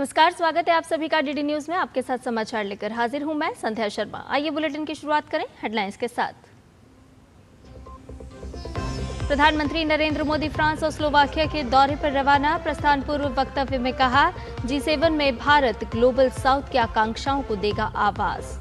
नमस्कार, स्वागत है आप सभी का डीडी न्यूज में। आपके साथ समाचार लेकर हाजिर हूं मैं संध्या शर्मा। आइए बुलेटिन की शुरुआत करें हेडलाइंस के साथ। प्रधानमंत्री नरेंद्र मोदी फ्रांस और स्लोवाकिया के दौरे पर रवाना। प्रस्थान पूर्व वक्तव्य में कहा, G7 में भारत ग्लोबल साउथ की आकांक्षाओं को देगा आवाज।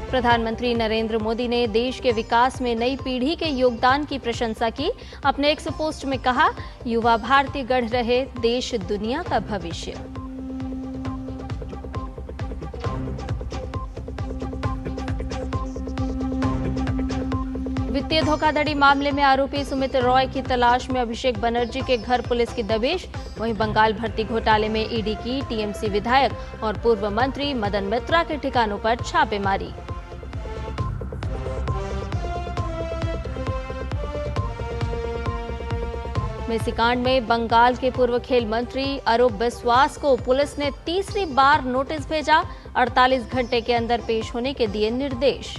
प्रधानमंत्री नरेंद्र मोदी ने देश के विकास में नई पीढ़ी के योगदान की प्रशंसा की। अपने एक्स पोस्ट में कहा, युवा भारतीय गढ़ रहे देश दुनिया का भविष्य। वित्तीय धोखाधड़ी मामले में आरोपी सुमित रॉय की तलाश में अभिषेक बनर्जी के घर पुलिस की दबिश। वहीं बंगाल भर्ती घोटाले में ईडी की टीएमसी विधायक और पूर्व मंत्री मदन मित्रा के ठिकानों पर छापेमारी। मेसीकांड में बंगाल के पूर्व खेल मंत्री अरूप बिस्वास को पुलिस ने तीसरी बार नोटिस भेजा। 48 घंटे के अंदर पेश होने के दिए निर्देश।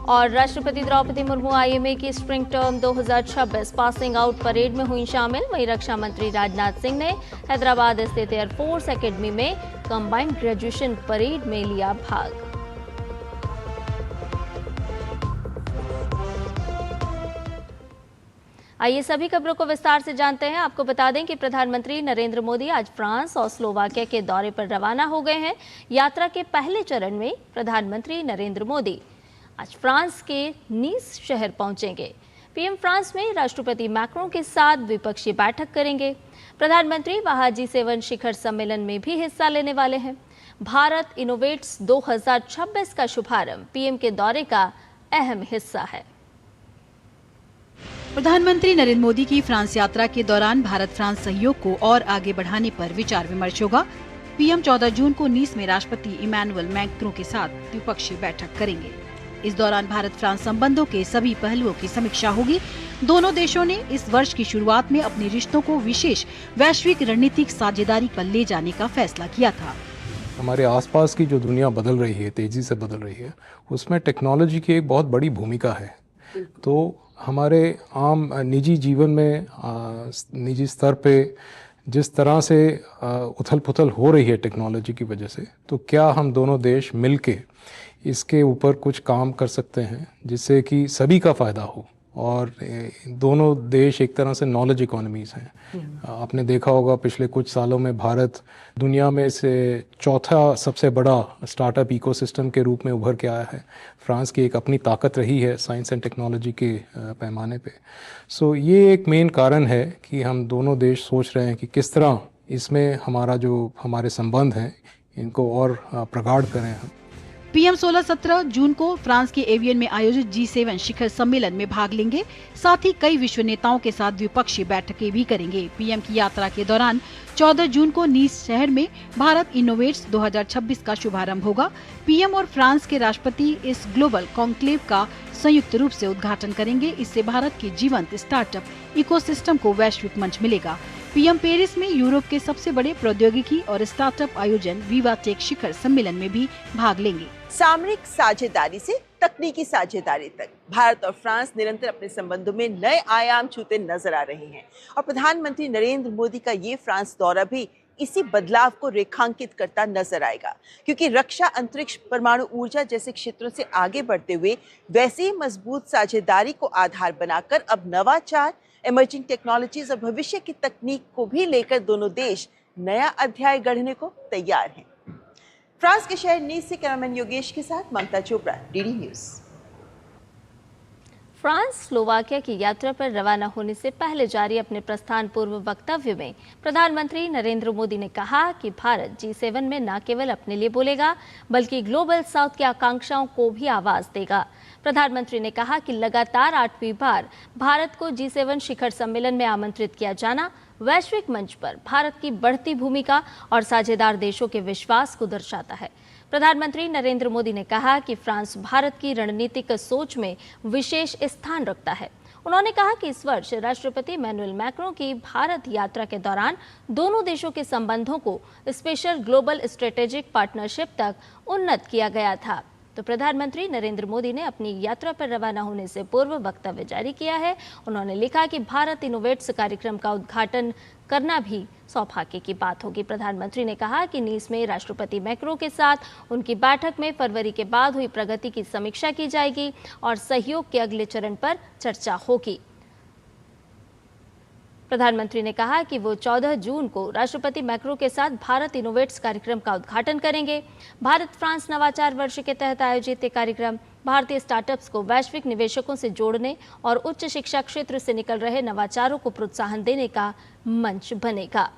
और राष्ट्रपति द्रौपदी मुर्मू आईएमए की spring term 2026 passing out parade में हुई शामिल। वहीं रक्षा मंत्री राजनाथ सिंह ने हैदराबाद स्थित एयरफोर्स एकेडमी में कंबाइंड ग्रेजुएशन परेड में लिया भाग। आइए सभी खबरों को विस्तार से जानते हैं। आपको बता दें कि प्रधानमंत्री नरेंद्र मोदी आज फ्रांस और स्लोवाकिया के दौरे पर रवाना हो गए हैं। यात्रा के पहले चरण में प्रधानमंत्री नरेंद्र मोदी आज फ्रांस के नीस शहर पहुंचेंगे। पीएम फ्रांस में राष्ट्रपति मैक्रों के साथ द्विपक्षीय बैठक करेंगे। प्रधानमंत्री वहां G7 शिखर सम्मेलन में भी हिस्सा लेने वाले हैं। भारत इनोवेट्स 2026 का शुभारंभ पीएम के दौरे का अहम हिस्सा है। प्रधानमंत्री नरेंद्र मोदी की फ्रांस यात्रा के दौरान भारत फ्रांस सहयोग को और आगे बढ़ाने पर विचार विमर्श होगा। पीएम 14 जून को नीस में राष्ट्रपति इमैनुअल मैक्रों के साथ द्विपक्षीय बैठक करेंगे। इस दौरान भारत फ्रांस संबंधों के सभी पहलुओं की समीक्षा होगी। दोनों देशों ने इस वर्ष की शुरुआत में अपने रिश्तों को विशेष वैश्विक रणनीतिक साझेदारी पर ले जाने का फैसला किया था। हमारे आसपास की जो दुनिया बदल रही है, तेजी से बदल रही है, उसमें टेक्नोलॉजी की एक बहुत बड़ी भूमिका है। तो हमारे आम निजी जीवन में निजी स्तर पे जिस तरह से उथल पुथल हो रही है टेक्नोलॉजी की वजह से, तो क्या हम दोनों देश मिलके इसके ऊपर कुछ काम कर सकते हैं जिससे कि सभी का फ़ायदा हो। और दोनों देश एक तरह से नॉलेज इकोनॉमीज हैं। आपने देखा होगा पिछले कुछ सालों में भारत दुनिया में से चौथा सबसे बड़ा स्टार्टअप इकोसिस्टम के रूप में उभर के आया है। फ्रांस की एक अपनी ताकत रही है साइंस एंड टेक्नोलॉजी के पैमाने पे। सो ये एक मेन कारण है कि हम दोनों देश सोच रहे हैं कि किस तरह इसमें हमारे संबंध हैं इनको और प्रगाढ़ करें हम। पीएम 16-17 जून को फ्रांस के एवियन में आयोजित G7 शिखर सम्मेलन में भाग लेंगे। साथ ही कई विश्व नेताओं के साथ द्विपक्षीय बैठकें भी करेंगे। पीएम की यात्रा के दौरान 14 जून को नीस शहर में भारत इनोवेट्स 2026 का शुभारंभ होगा। पीएम और फ्रांस के राष्ट्रपति इस ग्लोबल कॉन्क्लेव का संयुक्त रूप से उद्घाटन करेंगे। इससे भारत के जीवंत स्टार्टअप इकोसिस्टम को वैश्विक मंच मिलेगा। पीएम पेरिस में यूरोप के सबसे बड़े प्रौद्योगिकी और स्टार्टअप आयोजन विवा टेक शिखर सम्मेलन में भी भाग लेंगे। सामरिक साझेदारी से तकनीकी साझेदारी तक भारत और फ्रांस निरंतर अपने संबंधों में नए आयाम छूते नजर आ रहे हैं और प्रधानमंत्री नरेंद्र मोदी का ये फ्रांस दौरा भी इसी बदलाव को रेखांकित करता नजर आएगा, क्योंकि रक्षा, अंतरिक्ष, परमाणु ऊर्जा जैसे क्षेत्रों से आगे बढ़ते हुए वैसे ही मजबूत साझेदारी को आधार बनाकर अब नवाचार, इमर्जिंग टेक्नोलॉजीज और भविष्य की तकनीक को भी लेकर दोनों देश नया अध्याय गढ़ने को तैयार हैं। फ्रांस के शहर नीस से कैमरामैन योगेश के साथ Mamta Chopra, DD News. France Slovakia की यात्रा पर रवाना होने से पहले जारी अपने प्रस्थान पूर्व वक्तव्य में प्रधानमंत्री नरेंद्र मोदी ने कहा कि भारत G7 में न केवल अपने लिए बोलेगा बल्कि ग्लोबल साउथ की आकांक्षाओं को भी आवाज देगा। प्रधानमंत्री ने कहा कि लगातार 8वीं बार भारत को G7 शिखर सम्मेलन में आमंत्रित किया जाना वैश्विक मंच पर भारत की बढ़ती भूमिका और साझेदार देशों के विश्वास को दर्शाता है। प्रधानमंत्री नरेंद्र मोदी ने कहा कि फ्रांस भारत की रणनीतिक सोच में विशेष स्थान रखता है। उन्होंने कहा कि इस वर्ष राष्ट्रपति इमैनुअल मैक्रों की भारत यात्रा के दौरान दोनों देशों के संबंधों को स्पेशल ग्लोबल स्ट्रेटेजिक पार्टनरशिप तक उन्नत किया गया था। तो प्रधानमंत्री नरेंद्र मोदी ने अपनी यात्रा पर रवाना होने से पूर्व वक्तव्य जारी किया है। उन्होंने लिखा कि भारत इनोवेट्स कार्यक्रम का उद्घाटन करना भी सौभाग्य की बात होगी। प्रधानमंत्री ने कहा कि नीस में राष्ट्रपति मैक्रों के साथ उनकी बैठक में फरवरी के बाद हुई प्रगति की समीक्षा की जाएगी और सहयोग के अगले चरण पर चर्चा होगी। प्रधानमंत्री ने कहा कि वो 14 जून को राष्ट्रपति मैक्रों के साथ भारत इनोवेट्स कार्यक्रम का उद्घाटन करेंगे। भारत फ्रांस नवाचार वर्ष के तहत आयोजित ये कार्यक्रम भारतीय स्टार्टअप्स को वैश्विक निवेशकों से जोड़ने और उच्च शिक्षा क्षेत्र से निकल रहे नवाचारों को प्रोत्साहन देने का मंच बनेगा।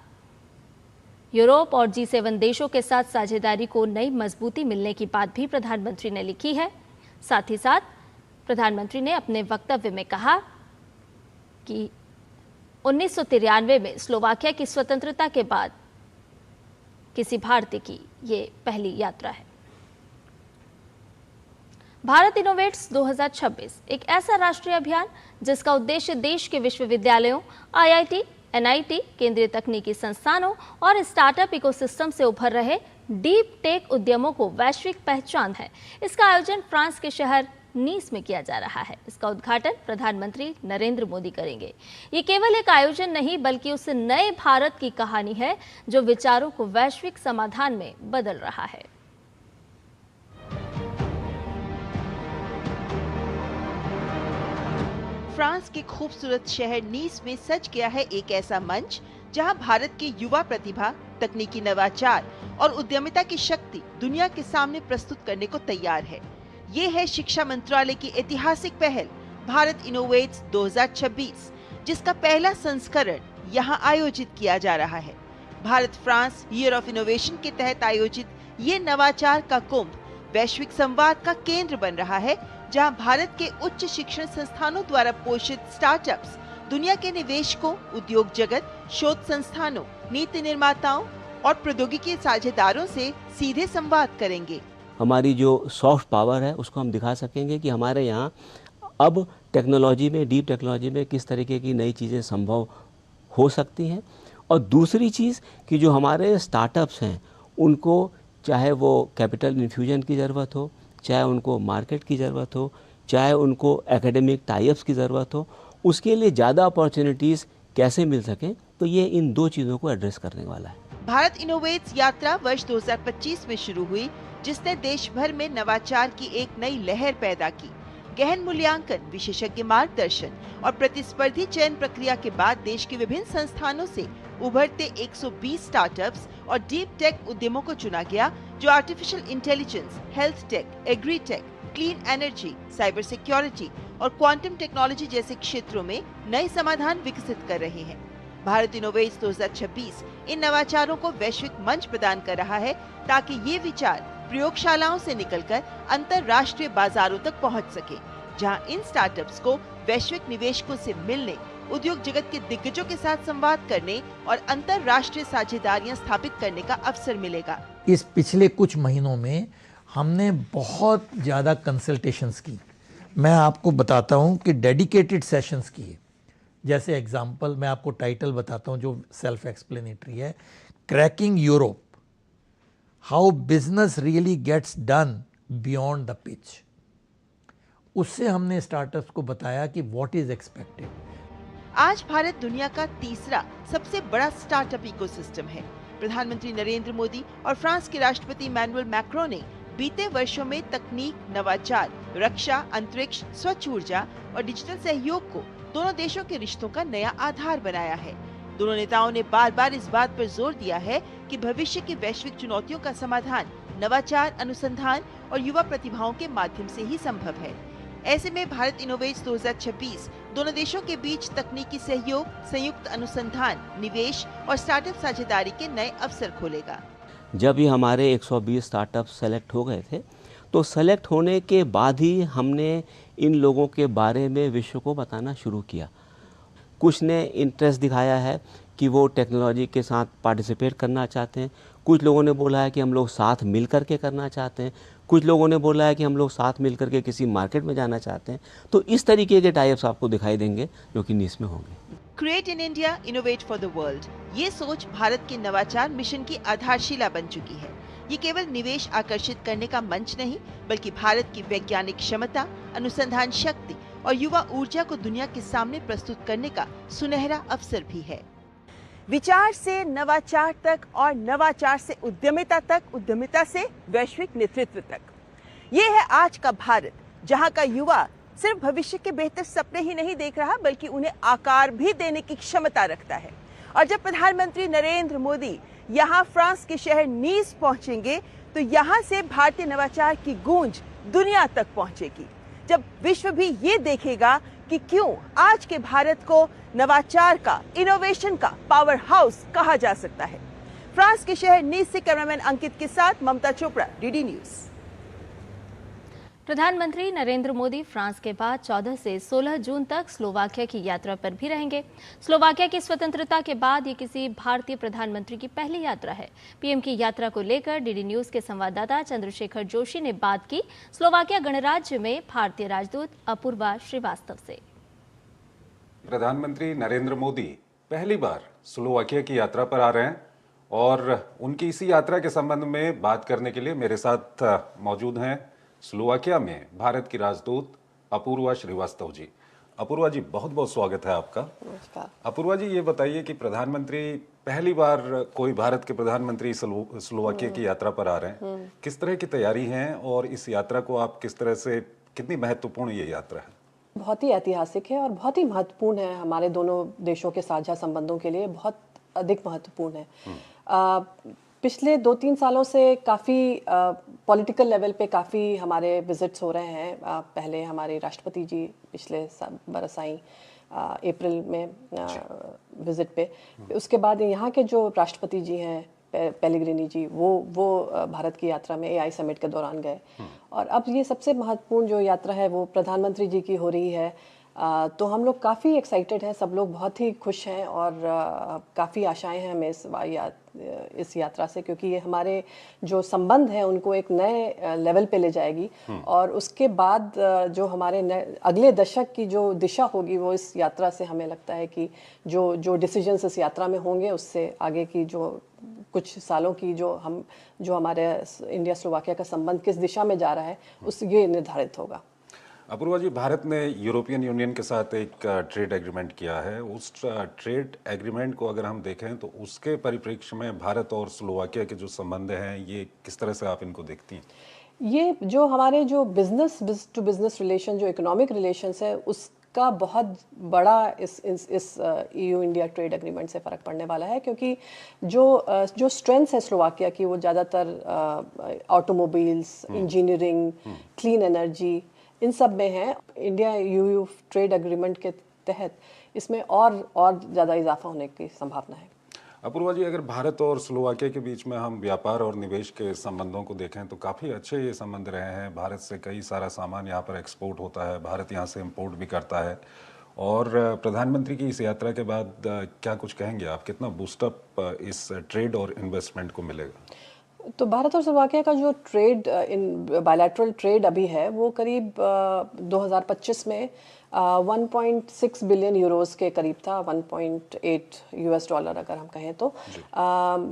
यूरोप और G7 देशों के साथ साझेदारी को नई मजबूती मिलने की बात भी प्रधानमंत्री ने लिखी है। साथ ही साथ प्रधानमंत्री ने अपने वक्तव्य में कहा कि 1993 में स्लोवाकिया की स्वतंत्रता के बाद किसी भारतीय की ये पहली यात्रा है। भारत इनोवेट्स 2026 एक ऐसा राष्ट्रीय अभियान जिसका उद्देश्य देश के विश्वविद्यालयों, IIT, NIT, केंद्रीय तकनीकी संस्थानों और स्टार्टअप इकोसिस्टम से उभर रहे डीप टेक उद्यमों को वैश्विक पहचान है। इसका आयोजन फ्रांस के शहर नीस में किया जा रहा है। इसका उद्घाटन प्रधानमंत्री नरेंद्र मोदी करेंगे। ये केवल एक आयोजन नहीं बल्कि उस नए भारत की कहानी है जो विचारों को वैश्विक समाधान में बदल रहा है। फ्रांस के खूबसूरत शहर नीस में सज गया है एक ऐसा मंच जहां भारत की युवा प्रतिभा, तकनीकी नवाचार और उद्यमिता की शक्ति दुनिया के सामने प्रस्तुत करने को तैयार है। ये है शिक्षा मंत्रालय की ऐतिहासिक पहल भारत इनोवेट्स 2026, जिसका पहला संस्करण यहाँ आयोजित किया जा रहा है। Bharat France year of innovation के तहत आयोजित ये नवाचार का कुंभ वैश्विक संवाद का केंद्र बन रहा है, जहां भारत के उच्च शिक्षण संस्थानों द्वारा पोषित स्टार्टअप्स दुनिया के निवेशकों, उद्योग जगत, शोध संस्थानों, नीति निर्माताओं और प्रौद्योगिकी साझेदारों से सीधे संवाद करेंगे। हमारी जो सॉफ्ट पावर है उसको हम दिखा सकेंगे कि हमारे यहाँ अब टेक्नोलॉजी में, डीप टेक्नोलॉजी में किस तरीके की नई चीज़ें संभव हो सकती हैं। और दूसरी चीज़ कि जो हमारे स्टार्टअप्स हैं उनको चाहे वो कैपिटल इन्फ्यूजन की ज़रूरत हो, चाहे उनको मार्केट की ज़रूरत हो, चाहे उनको एकेडमिक टाइप्स की ज़रूरत हो, उसके लिए ज़्यादा अपॉर्चुनिटीज़ कैसे मिल सकें, तो ये इन दो चीज़ों को एड्रेस करने वाला है। भारत इनोवेट्स यात्रा वर्ष 2025 में शुरू हुई, जिसने देश भर में नवाचार की एक नई लहर पैदा की। गहन मूल्यांकन, विशेषज्ञ मार्गदर्शन और प्रतिस्पर्धी चयन प्रक्रिया के बाद देश के विभिन्न संस्थानों से उभरते 120 स्टार्टअप्स और डीप टेक उद्यमों को चुना गया, जो artificial intelligence, health take, agri tech, clean energy, cyber security और क्वांटम टेक्नोलॉजी जैसे क्षेत्रों में नए समाधान विकसित कर रहे हैं। भारत इनोवेट्स 2026 इन नवाचारों को वैश्विक मंच प्रदान कर रहा है ताकि ये विचार प्रयोगशालाओं से निकलकर अंतरराष्ट्रीय बाजारों तक पहुंच सके, जहां इन स्टार्टअप्स को वैश्विक निवेशकों से मिलने, उद्योग जगत के दिग्गजों के साथ संवाद करने और अंतरराष्ट्रीय साझेदारियां स्थापित करने का अवसर मिलेगा। इस पिछले कुछ महीनों में हमने बहुत ज़्यादा कंसल्टेशंस की। मैं आपको बताता हूं कि डेडिकेटेड सेशंस किए। जैसे एग्जांपल मैं आपको टाइटल बताता हूं जो सेल्फ एक्सप्लेनेटरी है, cracking Europe, how business really gets done beyond the pitch. उससे हमने स्टार्टअप्स को बताया कि व्हाट इज एक्सपेक्टेड। आज भारत दुनिया का तीसरा सबसे बड़ा स्टार्टअप इकोसिस्टम है। प्रधानमंत्री नरेंद्र मोदी और फ्रांस के राष्ट्रपति इमैनुअल मैक्रों ने बीते वर्षों में तकनीक, नवाचार, रक्षा, अंतरिक्ष, स्वच्छ ऊर्जा और डिजिटल सहयोग को दोनों देशों के रिश्तों का नया आधार बनाया है। दोनों नेताओं ने बार बार इस बात पर जोर दिया है कि भविष्य की वैश्विक चुनौतियों का समाधान नवाचार, अनुसंधान और युवा प्रतिभाओं के माध्यम से ही संभव है। ऐसे में भारत इनोवेट्स 2026 दोनों देशों के बीच तकनीकी सहयोग, संयुक्त अनुसंधान, निवेश और स्टार्टअप साझेदारी के नए अवसर खोलेगा। जब ये हमारे 120 स्टार्टअप सेलेक्ट हो गए थे, तो सेलेक्ट होने के बाद ही हमने इन लोगों के बारे में विश्व को बताना शुरू किया। कुछ ने इंटरेस्ट दिखाया है कि वो टेक्नोलॉजी के साथ पार्टिसिपेट करना चाहते हैं, कुछ लोगों ने बोला है कि हम लोग साथ मिल कर के करना चाहते हैं, कुछ लोगों ने बोला है कि हम लोग साथ मिलकर के किसी मार्केट में जाना चाहते हैं। तो इस तरीके के टाइप्स आपको दिखाई देंगे जो कि नीस में होंगे। Create in India, innovate for the world, ये सोच भारत के नवाचार मिशन की आधारशिला बन चुकी है। ये केवल निवेश आकर्षित करने का मंच नहीं, बल्कि भारत की वैज्ञानिक क्षमता, अनुसंधान शक्ति और युवा ऊर्जा को दुनिया के सामने प्रस्तुत करने का सुनहरा अवसर भी है। विचार से नवाचार तक और नवाचार से उद्यमिता तक, उद्यमिता से वैश्विक नेतृत्व तक, ये है आज का भारत, जहां का युवा सिर्फ भविष्य के बेहतर सपने ही नहीं देख रहा, बल्कि उन्हें आकार भी देने की क्षमता रखता है। और जब प्रधानमंत्री नरेंद्र मोदी यहाँ फ्रांस के शहर नीस पहुंचेंगे, तो यहाँ से भारतीय नवाचार की गूंज दुनिया तक पहुंचेगी। जब विश्व भी ये देखेगा कि क्यों आज के भारत को नवाचार का, इनोवेशन का पावर हाउस कहा जा सकता है। फ्रांस के शहर नीस से कैमरामैन अंकित के साथ ममता चोपड़ा, डीडी न्यूज। प्रधानमंत्री नरेंद्र मोदी फ्रांस के बाद 14 से 16 जून तक स्लोवाकिया की यात्रा पर भी रहेंगे। स्लोवाकिया की स्वतंत्रता के बाद ये किसी भारतीय प्रधानमंत्री की पहली यात्रा है। पीएम की यात्रा को लेकर डीडी न्यूज के संवाददाता चंद्रशेखर जोशी ने बात की स्लोवाकिया गणराज्य में भारतीय राजदूत अपूर्वा श्रीवास्तव से। प्रधानमंत्री नरेंद्र मोदी पहली बार स्लोवाकिया की यात्रा पर आ रहे हैं और उनकी इसी यात्रा के संबंध में बात करने के लिए मेरे साथ मौजूद हैं स्लोवाकिया में भारत की राजदूत अपूर्वा श्रीवास्तव जी। अपूर्वा जी, बहुत बहुत स्वागत है आपका। नमस्कार। अपूर्वा जी, ये बताइए कि प्रधानमंत्री पहली बार कोई भारत के प्रधानमंत्री स्लोवाकिया की यात्रा पर आ रहे हैं, किस तरह की तैयारी है और इस यात्रा को आप किस तरह से, कितनी महत्वपूर्ण ये यात्रा है? बहुत ही ऐतिहासिक है और बहुत ही महत्वपूर्ण है, हमारे दोनों देशों के साझा संबंधों के लिए बहुत अधिक महत्वपूर्ण है। पिछले 2-3 सालों से काफ़ी पॉलिटिकल लेवल पे काफ़ी हमारे विजिट्स हो रहे हैं। पहले हमारे राष्ट्रपति जी पिछले बरस आई अप्रैल में विजिट पे। उसके बाद यहाँ के जो राष्ट्रपति जी हैं पेलेग्रिनी जी, वो भारत की यात्रा में एआई समिट के दौरान गए। और अब ये सबसे महत्वपूर्ण जो यात्रा है वो प्रधानमंत्री जी की हो रही है। तो हम लोग काफ़ी एक्साइटेड हैं, सब लोग बहुत ही खुश हैं और काफ़ी आशाएं हैं हमें इस यात्रा से, क्योंकि ये हमारे जो संबंध हैं उनको एक नए लेवल पे ले जाएगी। और उसके बाद जो हमारे अगले दशक की जो दिशा होगी वो इस यात्रा से हमें लगता है कि जो डिसीजंस इस यात्रा में होंगे उससे आगे की जो कुछ सालों की जो हमारे इंडिया स्लोवाकिया का संबंध किस दिशा में जा रहा है उस ये निर्धारित होगा। अपूर्वा जी, भारत ने यूरोपियन यूनियन के साथ एक ट्रेड एग्रीमेंट किया है। उस ट्रेड एग्रीमेंट को अगर हम देखें तो उसके परिप्रेक्ष्य में भारत और स्लोवाकिया के जो संबंध हैं, ये किस तरह से आप इनको देखती हैं? ये जो हमारे जो बिजनेस टू बिजनेस रिलेशन, जो इकोनॉमिक रिलेशंस है, उसका बहुत बड़ा इस EU इंडिया ट्रेड एग्रीमेंट से फ़र्क पड़ने वाला है, क्योंकि जो स्ट्रेंथ्स है स्लोवाकिया की वो ज़्यादातर ऑटोमोबाइल्स, इंजीनियरिंग, क्लीन एनर्जी, इन सब में है। इंडिया EU ट्रेड एग्रीमेंट के तहत इसमें और ज़्यादा इजाफा होने की संभावना है। अपूर्वा जी, अगर भारत और स्लोवाकिया के बीच में हम व्यापार और निवेश के संबंधों को देखें तो काफ़ी अच्छे ये संबंध रहे हैं। भारत से कई सारा सामान यहाँ पर एक्सपोर्ट होता है, भारत यहाँ से इम्पोर्ट भी करता है। और प्रधानमंत्री की इस यात्रा के बाद क्या कुछ कहेंगे आप, कितना बूस्टअप इस ट्रेड और इन्वेस्टमेंट को मिलेगा? तो भारत और स्लोवाकिया का जो ट्रेड बायलैटरल ट्रेड अभी है वो करीब 2025 में 1.6 बिलियन यूरोस के करीब था, 1.8 US डॉलर अगर हम कहें तो,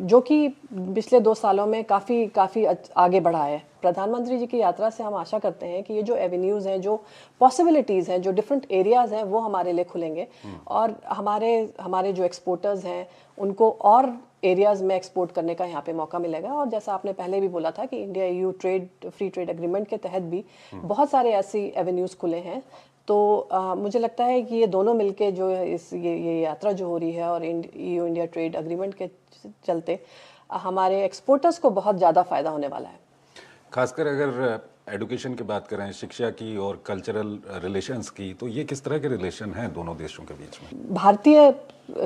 जो कि पिछले 2 सालों में काफ़ी आगे बढ़ा है। प्रधानमंत्री जी की यात्रा से हम आशा करते हैं कि ये जो एवेन्यूज़ हैं, जो पॉसिबिलिटीज़ हैं, जो डिफरेंट एरियाज़ हैं, वो हमारे लिए खुलेंगे और हमारे जो एक्सपोर्टर्स हैं उनको और एरियाज़ में एक्सपोर्ट करने का यहाँ पे मौका मिलेगा। और जैसा आपने पहले भी बोला था कि India EU free trade agreement के तहत भी बहुत सारे ऐसी एवेन्यूज़ खुले हैं। तो मुझे लगता है कि ये दोनों मिलके जो ये यात्रा जो हो रही है और EU इंडिया ट्रेड एग्रीमेंट के चलते हमारे एक्सपोर्टर्स को बहुत ज़्यादा फ़ायदा होने वाला है। खासकर अगर एडुकेशन की बात करें, शिक्षा की और कल्चरल रिलेशंस की, तो ये किस तरह के रिलेशन हैं दोनों देशों के बीच में? भारतीय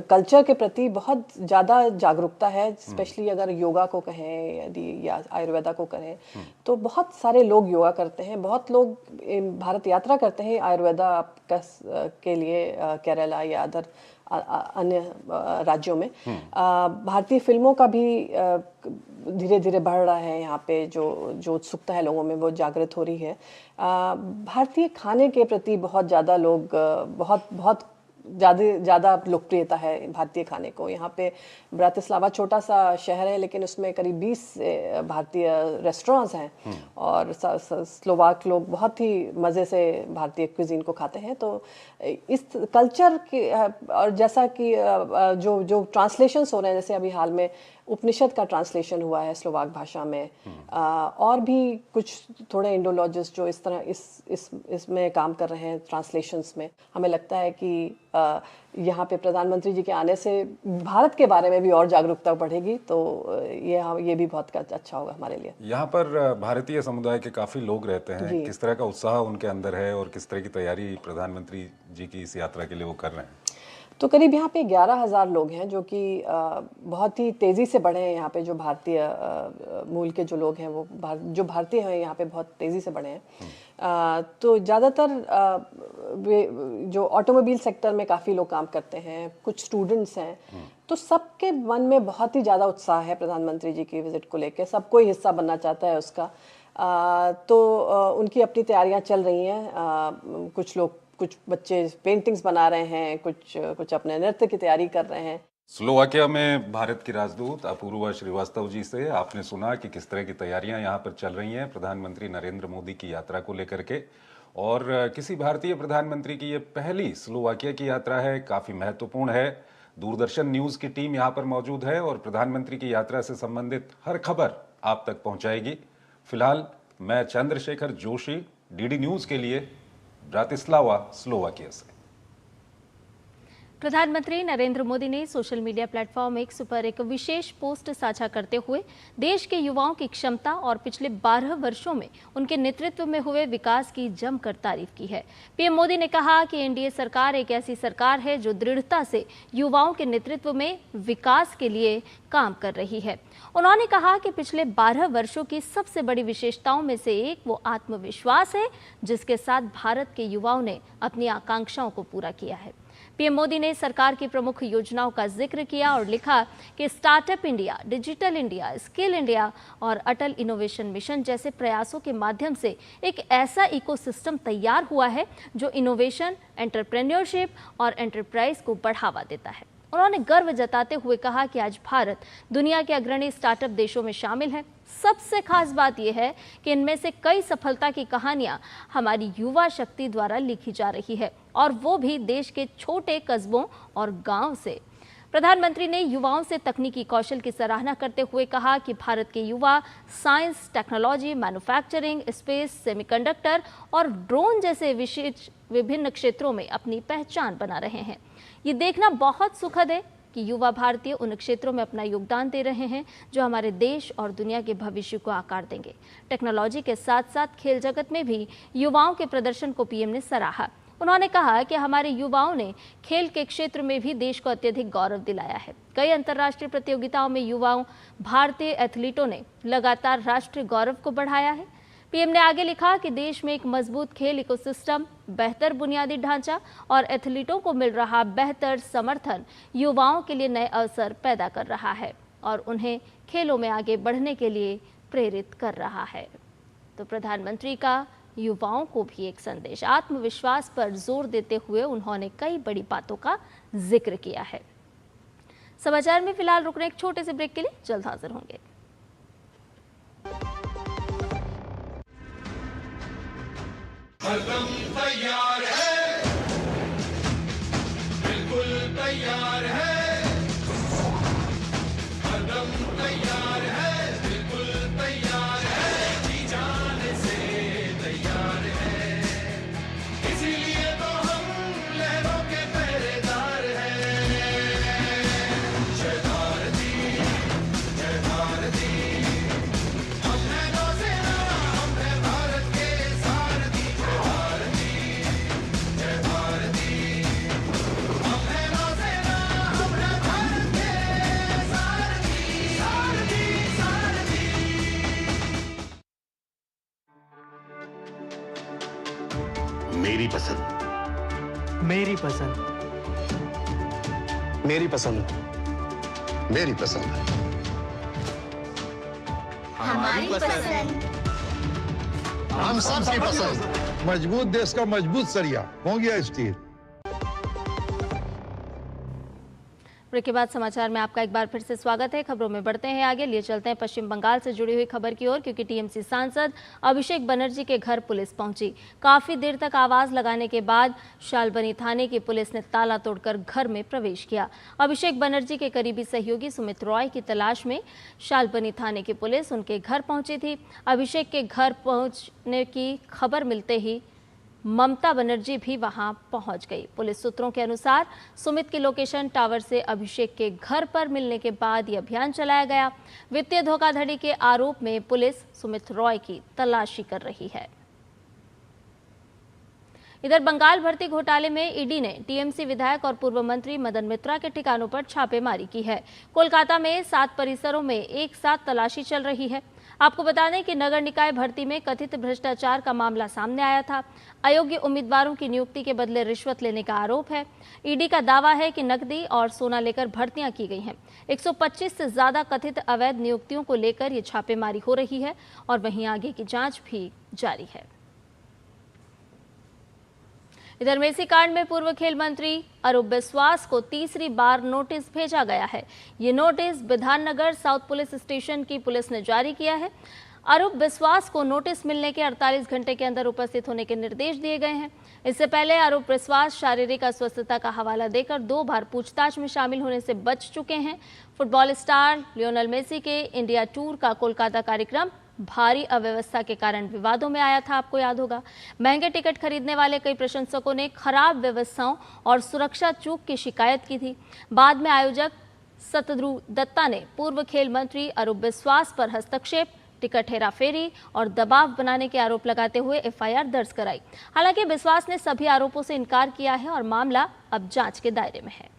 कल्चर के प्रति बहुत ज़्यादा जागरूकता है, स्पेशली अगर योगा को कहें या आयुर्वेदा को कहें तो बहुत सारे लोग योगा करते हैं, बहुत लोग भारत यात्रा करते हैं आयुर्वेदा के लिए केरला या अन्य राज्यों में। भारतीय फिल्मों का भी धीरे धीरे बढ़ रहा है यहाँ पे, जो उत्सुकता है लोगों में वो जागृत हो रही है। भारतीय खाने के प्रति बहुत ज़्यादा लोग बहुत ज़्यादा लोकप्रियता है भारतीय खाने को। यहाँ पे ब्रातिस्लावा छोटा सा शहर है, लेकिन उसमें करीब 20 भारतीय रेस्टोरेंट्स हैं और स्लोवाक लोग बहुत ही मज़े से भारतीय क्विजीन को खाते हैं। तो इस कल्चर के और जैसा कि जो ट्रांसलेशंस हो रहे हैं, जैसे अभी हाल में उपनिषद का ट्रांसलेशन हुआ है स्लोवाक भाषा में, और भी कुछ थोड़े इंडोलॉजिस्ट जो इस तरह इसमें काम कर रहे हैं ट्रांसलेशंस में। हमें लगता है कि यहाँ पे प्रधानमंत्री जी के आने से भारत के बारे में भी और जागरूकता बढ़ेगी, तो ये भी बहुत अच्छा होगा हमारे लिए। यहाँ पर भारतीय समुदाय के काफ़ी लोग रहते हैं, किस तरह का उत्साह उनके अंदर है और किस तरह की तैयारी प्रधानमंत्री जी की इस यात्रा के लिए वो कर रहे हैं? तो करीब यहाँ पे 11,000 लोग हैं जो कि बहुत ही तेज़ी से बढ़े हैं। यहाँ पे जो भारतीय मूल के जो लोग हैं वो जो भारतीय हैं यहाँ पे बहुत तेज़ी से बढ़े हैं। तो ज़्यादातर जो ऑटोमोबाइल सेक्टर में काफ़ी लोग काम करते हैं, कुछ स्टूडेंट्स हैं, तो सबके मन में बहुत ही ज़्यादा उत्साह है प्रधानमंत्री जी की विज़िट को लेकर। सब कोई हिस्सा बनना चाहता है उसका। तो उनकी अपनी तैयारियाँ चल रही हैं। कुछ बच्चे पेंटिंग्स बना रहे हैं, कुछ अपने नृत्य की तैयारी कर रहे हैं। स्लोवाकिया में भारत की राजदूत अपूर्वा श्रीवास्तव जी से आपने सुना कि किस तरह की तैयारियां यहाँ पर चल रही हैं प्रधानमंत्री नरेंद्र मोदी की यात्रा को लेकर के, और किसी भारतीय प्रधानमंत्री की ये पहली स्लोवाकिया की यात्रा है, काफ़ी महत्वपूर्ण है। दूरदर्शन न्यूज़ की टीम यहाँ पर मौजूद है और प्रधानमंत्री की यात्रा से संबंधित हर खबर आप तक पहुँचाएगी। फिलहाल मैं चंद्रशेखर जोशी, डीडी न्यूज़ के लिए ब्रातिस्लावा, स्लोवाकिया से। प्रधानमंत्री नरेंद्र मोदी ने सोशल मीडिया प्लेटफॉर्म एक्स पर एक विशेष पोस्ट साझा करते हुए देश के युवाओं की क्षमता और पिछले 12 वर्षों में उनके नेतृत्व में हुए विकास की जमकर तारीफ की है। पीएम मोदी ने कहा कि एनडीए सरकार एक ऐसी सरकार है जो दृढ़ता से युवाओं के नेतृत्व में विकास के लिए काम कर रही है। उन्होंने कहा कि पिछले 12 वर्षों की सबसे बड़ी विशेषताओं में से एक वो आत्मविश्वास है जिसके साथ भारत के युवाओं ने अपनी आकांक्षाओं को पूरा किया है। पीएम मोदी ने सरकार की प्रमुख योजनाओं का जिक्र किया और लिखा कि startup India, digital India, skill India और अटल इनोवेशन मिशन जैसे प्रयासों के माध्यम से एक ऐसा इकोसिस्टम तैयार हुआ है जो इनोवेशन, एंटरप्रेन्योरशिप और एंटरप्राइज को बढ़ावा देता है। उन्होंने गर्व जताते हुए कहा कि आज भारत दुनिया के अग्रणी स्टार्टअप देशों में शामिल है। सबसे खास बात यह है कि इनमें से कई सफलता की कहानियां हमारी युवा शक्ति द्वारा लिखी जा रही है, और वो भी देश के छोटे कस्बों और गांव से। प्रधानमंत्री ने युवाओं से तकनीकी कौशल की सराहना करते हुए कहा कि भारत के युवा science, technology, manufacturing, space, semiconductor और ड्रोन जैसे विशेष विभिन्न क्षेत्रों में अपनी पहचान बना रहे हैं। ये देखना बहुत सुखद है कि युवा भारतीय उन क्षेत्रों में अपना योगदान दे रहे हैं जो हमारे देश और दुनिया के भविष्य को आकार देंगे। टेक्नोलॉजी के साथ साथ खेल जगत में भी युवाओं के प्रदर्शन को पीएम ने सराहा। उन्होंने कहा कि हमारे युवाओं ने खेल के क्षेत्र में भी देश को अत्यधिक गौरव दिलाया है। कई अंतर्राष्ट्रीय प्रतियोगिताओं में युवाओं भारतीय एथलीटों ने लगातार राष्ट्रीय गौरव को बढ़ाया है। पीएम ने आगे लिखा कि देश में एक मजबूत खेल इकोसिस्टम, बेहतर बुनियादी ढांचा और एथलीटों को मिल रहा बेहतर समर्थन युवाओं के लिए नए अवसर पैदा कर रहा है और उन्हें खेलों में आगे बढ़ने के लिए प्रेरित कर रहा है। तो प्रधानमंत्री का युवाओं को भी एक संदेश, आत्मविश्वास पर जोर देते हुए उन्होंने कई बड़ी बातों का जिक्र किया है। समाचार में फिलहाल रुकने एक छोटे से ब्रेक के लिए जल्द हाजिर होंगे। हरदम तैयार है, बिल्कुल तैयार है, हरदम तैयार है, बिल्कुल तैयार है, जी जाने से तैयार है, इसीलिए तो हम लहरों के पहरेदार हैं। जय भारती, जय भारती, हम हैं नौसेना, हम हैं भारत के सारथी। जय भारती, जय भारती, हम हैं नौसेना, हम हैं भारत के सारथी, सारथी, सारथी। मेरी पसंद, मेरी पसंद, मेरी पसंद, मेरी पसंद, हमारी पसंद। हम सबकी पसंद। मजबूत देश का मजबूत सरिया हो गया स्टील। ब्रेक के बाद समाचार में आपका एक बार फिर से स्वागत है। खबरों में बढ़ते हैं आगे, लिए चलते हैं पश्चिम बंगाल से जुड़ी हुई खबर की ओर, क्योंकि टीएमसी सांसद अभिषेक बनर्जी के घर पुलिस पहुंची। काफी देर तक आवाज लगाने के बाद शालबनी थाने की पुलिस ने ताला तोड़कर घर में प्रवेश किया। अभिषेक बनर्जी के करीबी सहयोगी सुमित रॉय की तलाश में शालबनी थाने की पुलिस उनके घर पहुंची थी। अभिषेक के घर पहुंचने की खबर मिलते ही ममता बनर्जी भी वहां पहुंच गई। पुलिस सूत्रों के अनुसार सुमित की लोकेशन टावर से अभिषेक के घर पर मिलने के बाद यह अभियान चलाया गया। वित्तीय धोखाधड़ी के आरोप में पुलिस सुमित रॉय की तलाशी कर रही है। इधर बंगाल भर्ती घोटाले में ईडी ने टीएमसी विधायक और पूर्व मंत्री मदन मित्रा के ठिकानों पर छापेमारी की है। कोलकाता में 7 परिसरों में एक साथ तलाशी चल रही है। आपको बता दें कि नगर निकाय भर्ती में कथित भ्रष्टाचार का मामला सामने आया था। अयोग्य उम्मीदवारों की नियुक्ति के बदले रिश्वत लेने का आरोप है। ईडी का दावा है कि नकदी और सोना लेकर भर्तियां की गई हैं। 125 से ज्यादा कथित अवैध नियुक्तियों को लेकर ये छापेमारी हो रही है और वहीं आगे की जांच भी जारी है। इधर मेसी कांड में पूर्व खेल मंत्री अरूप बिस्वास को तीसरी बार नोटिस भेजा गया है। ये notice Bidhannagar south police station की पुलिस ने जारी किया है। अरूप बिस्वास को नोटिस मिलने के 48 घंटे के अंदर उपस्थित होने के निर्देश दिए गए हैं। इससे पहले अरूप बिस्वास शारीरिक अस्वस्थता का हवाला देकर 2 बार पूछताछ में शामिल होने से बच चुके हैं। फुटबॉल स्टार लियोनेल मेसी के इंडिया टूर का कोलकाता कार्यक्रम भारी अव्यवस्था के कारण विवादों में आया था। आपको याद होगा, महंगे टिकट खरीदने वाले कई प्रशंसकों ने खराब व्यवस्थाओं और सुरक्षा चूक की शिकायत की थी। बाद में आयोजक सतद्रु दत्ता ने पूर्व खेल मंत्री अरूप बिस्वास पर हस्तक्षेप, टिकट हेराफेरी और दबाव बनाने के आरोप लगाते हुए एफआईआर दर्ज कराई। हालांकि बिस्वास ने सभी आरोपों से इनकार किया है और मामला अब जांच के दायरे में है।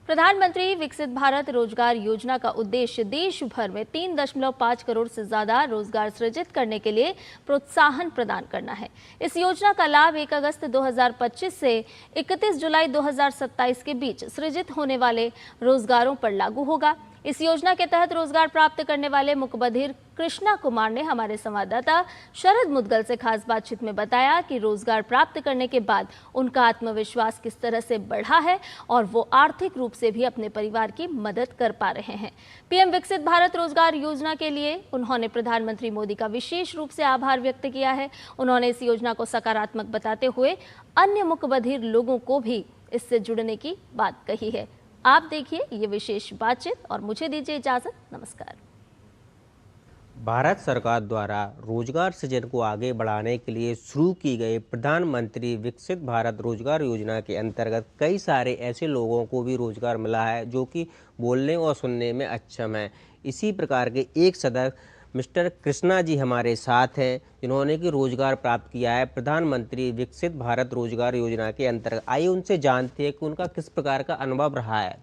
प्रधानमंत्री विकसित भारत रोजगार योजना का उद्देश्य देश भर में 3.5 करोड़ से ज्यादा रोजगार सृजित करने के लिए प्रोत्साहन प्रदान करना है। इस योजना का लाभ 1 अगस्त 2025 से 31 जुलाई 2027 के बीच सृजित होने वाले रोजगारों पर लागू होगा। इस योजना के तहत रोजगार प्राप्त करने वाले मुकबधिर कृष्णा कुमार ने हमारे संवाददाता शरद मुदगल से खास बातचीत में बताया कि रोजगार प्राप्त करने के बाद उनका आत्मविश्वास किस तरह से बढ़ा है और वो आर्थिक रूप से भी अपने परिवार की मदद कर पा रहे हैं। पीएम विकसित भारत रोजगार योजना के लिए उन्होंने प्रधानमंत्री मोदी का विशेष रूप से आभार व्यक्त किया है। उन्होंने इस योजना को सकारात्मक बताते हुए अन्य मुकबधिर लोगों को भी इससे जुड़ने की बात कही है। आप देखिए ये विशेष बातचीत और मुझे दीजिए इजाजत। नमस्कार। भारत सरकार द्वारा रोजगार सृजन को आगे बढ़ाने के लिए शुरू की गई प्रधानमंत्री विकसित भारत रोजगार योजना के अंतर्गत कई सारे ऐसे लोगों को भी रोजगार मिला है जो कि बोलने और सुनने में अक्षम हैं। इसी प्रकार के एक सदस्य मिस्टर कृष्णा जी हमारे साथ हैं, जिन्होंने कि रोजगार प्राप्त किया है प्रधानमंत्री विकसित भारत रोजगार योजना के अंतर्गत। आइए उनसे जानते हैं कि उनका किस प्रकार का अनुभव रहा है।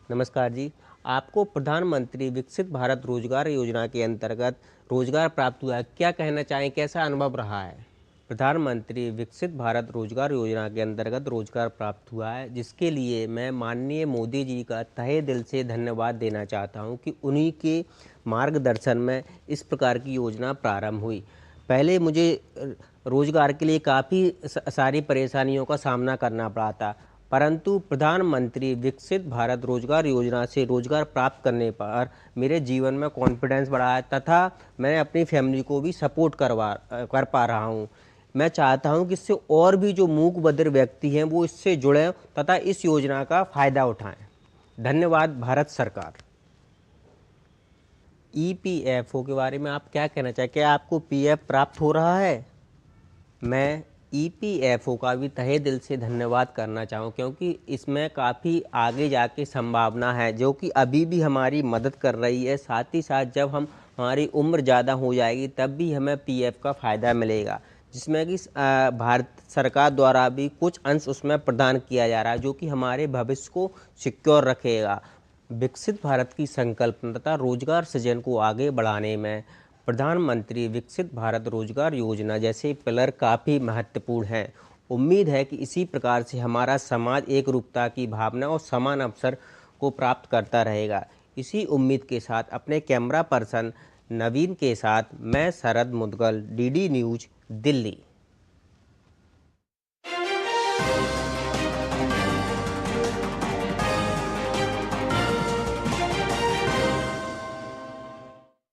नमस्कार जी, आपको प्रधानमंत्री विकसित भारत रोजगार योजना के अंतर्गत रोजगार प्राप्त हुआ है, क्या कहना चाहें, कैसा अनुभव रहा है? प्रधानमंत्री विकसित भारत रोजगार योजना के अंतर्गत रोजगार प्राप्त हुआ है, जिसके लिए मैं माननीय मोदी जी का तहे दिल से धन्यवाद देना चाहता हूं कि उन्हीं के मार्गदर्शन में इस प्रकार की योजना प्रारंभ हुई। पहले मुझे रोजगार के लिए काफ़ी सारी परेशानियों का सामना करना पड़ा था, परंतु प्रधानमंत्री विकसित भारत रोजगार योजना से रोजगार प्राप्त करने पर मेरे जीवन में कॉन्फिडेंस बढ़ा है तथा मैं अपनी फैमिली को भी सपोर्ट कर पा रहा हूं। मैं चाहता हूं कि इससे और भी जो मूक बधिर व्यक्ति हैं वो इससे जुड़ें तथा इस योजना का फ़ायदा उठाएं। धन्यवाद भारत सरकार। ईपीएफओ के बारे में आप क्या कहना चाहें, क्या आपको पीएफ प्राप्त हो रहा है? मैं ईपीएफओ का भी तहे दिल से धन्यवाद करना चाहूँ, क्योंकि इसमें काफ़ी आगे जाके संभावना है जो कि अभी भी हमारी मदद कर रही है। साथ ही साथ जब हमारी उम्र ज़्यादा हो जाएगी तब भी हमें पीएफ का फ़ायदा मिलेगा, जिसमें कि भारत सरकार द्वारा भी कुछ अंश उसमें प्रदान किया जा रहा है जो कि हमारे भविष्य को सिक्योर रखेगा। विकसित भारत की संकल्पना तथा रोजगार सृजन को आगे बढ़ाने में प्रधानमंत्री विकसित भारत रोजगार योजना जैसे पिलर काफ़ी महत्वपूर्ण हैं। उम्मीद है कि इसी प्रकार से हमारा समाज एक रूपता की भावना और समान अवसर को प्राप्त करता रहेगा। इसी उम्मीद के साथ अपने कैमरा पर्सन नवीन के साथ मैं शरद मुदगल, डीडी न्यूज, दिल्ली।